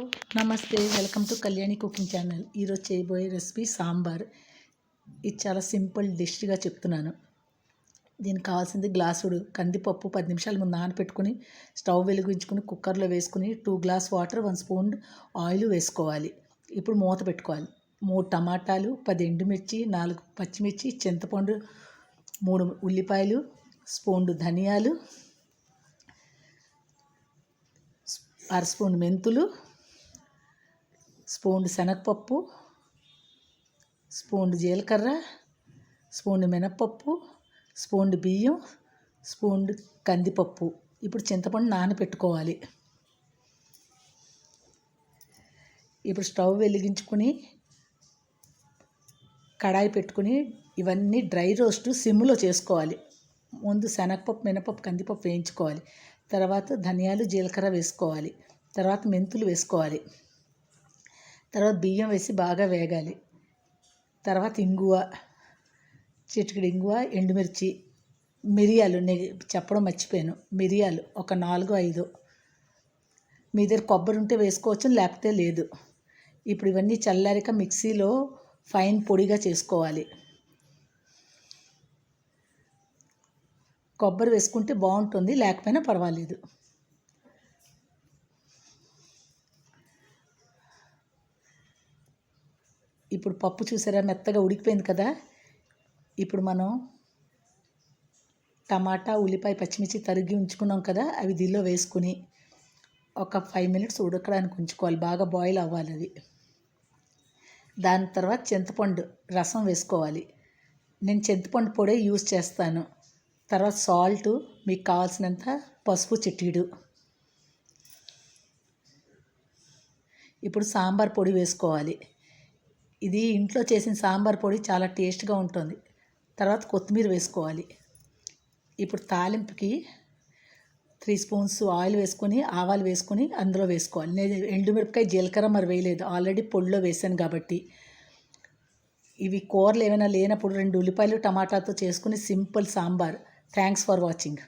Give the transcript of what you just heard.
నమస్తే, welcome to Kalyani cooking channel. ఈరోజు చేయబోయే రెసిపీ సాంబార్. ఇది చాలా సింపుల్ డిష్గా చెప్తున్నాను. దీనికి కావాల్సింది గ్లాసుడు కందిపప్పు 10 నిమిషాల ముందు నానపెట్టుకుని స్టవ్ వెలిగించుకుని కుక్కర్లో వేసుకుని 2 గ్లాస్ వాటర్ 1 స్పూన్ ఆయిల్ వేసుకోవాలి. ఇప్పుడు మూత పెట్టుకోవాలి. 3 టమాటాలు, 10 ఎండుమిర్చి, 4 పచ్చిమిర్చి, చింతపండు, 3 ఉల్లిపాయలు, స్పూన్ ధనియాలు, అర స్పూన్ మెంతులు, స్పూన్ శనగపప్పు, స్పూన్ జీలకర్ర, స్పూన్ మినప్పప్పు, స్పూన్ బియ్యం, స్పూన్ కందిపప్పు. ఇప్పుడు చింతపండు నానబెట్టుకోవాలి. ఇప్పుడు స్టవ్ వెలిగించుకుని కడాయి పెట్టుకుని ఇవన్నీ డ్రై రోస్ట్ సిమ్లో చేసుకోవాలి. ముందు శనగపప్పు, మినపప్పు, కందిపప్పు వేయించుకోవాలి. తర్వాత ధనియాలు, జీలకర్ర వేసుకోవాలి. తర్వాత మెంతులు వేసుకోవాలి. తర్వాత బియ్యం వేసి బాగా వేగాలి. తర్వాత ఇంగువ, చిటికెడు ఇంగువ, ఎండుమిర్చి, మిరియాలు చెప్పడం మర్చిపోయాను. మిరియాలు ఒక 4-5. మీ దగ్గర కొబ్బరి ఉంటే వేసుకోవచ్చు, లేకపోతే లేదు. ఇప్పుడు ఇవన్నీ చల్లారిక మిక్సీలో ఫైన్ పొడిగా చేసుకోవాలి. కొబ్బరి వేసుకుంటే బాగుంటుంది, లేకపోయినా పర్వాలేదు. ఇప్పుడు పప్పు చూసారా, మెత్తగా ఉడికిపోయింది కదా. ఇప్పుడు మనం టమాటా, ఉల్లిపాయ, పచ్చిమిర్చి తరిగి ఉంచుకున్నాం కదా, అవి దీనిలో వేసుకుని ఒక 5 మినిట్స్ ఉడకడానికి ఉంచుకోవాలి. బాగా బాయిల్ అవ్వాలి అవి. దాని తర్వాత చింతపండు రసం వేసుకోవాలి. నేను చింతపండు పొడి యూజ్ చేస్తాను. తర్వాత సాల్ట్, మీకు కావాల్సినంత పసుపు చిటికెడు. ఇప్పుడు సాంబార్ పొడి వేసుకోవాలి. ఇది ఇంట్లో చేసిన సాంబార్ పొడి చాలా టేస్ట్గా ఉంటుంది. తర్వాత కొత్తిమీర వేసుకోవాలి. ఇప్పుడు తాలింపుకి 3 స్పూన్స్ ఆయిల్ వేసుకొని ఆవాలు వేసుకొని అందులో వేసుకోవాలి. నేను ఎండుమిరపకాయ, జీలకర్ర మరి వేయలేదు, ఆల్రెడీ పొడిలో వేసాను కాబట్టి. ఇవి కూరలు ఏమైనా లేనప్పుడు 2 ఉల్లిపాయలు, టమాటాతో చేసుకుని simple sambar. Thanks for watching.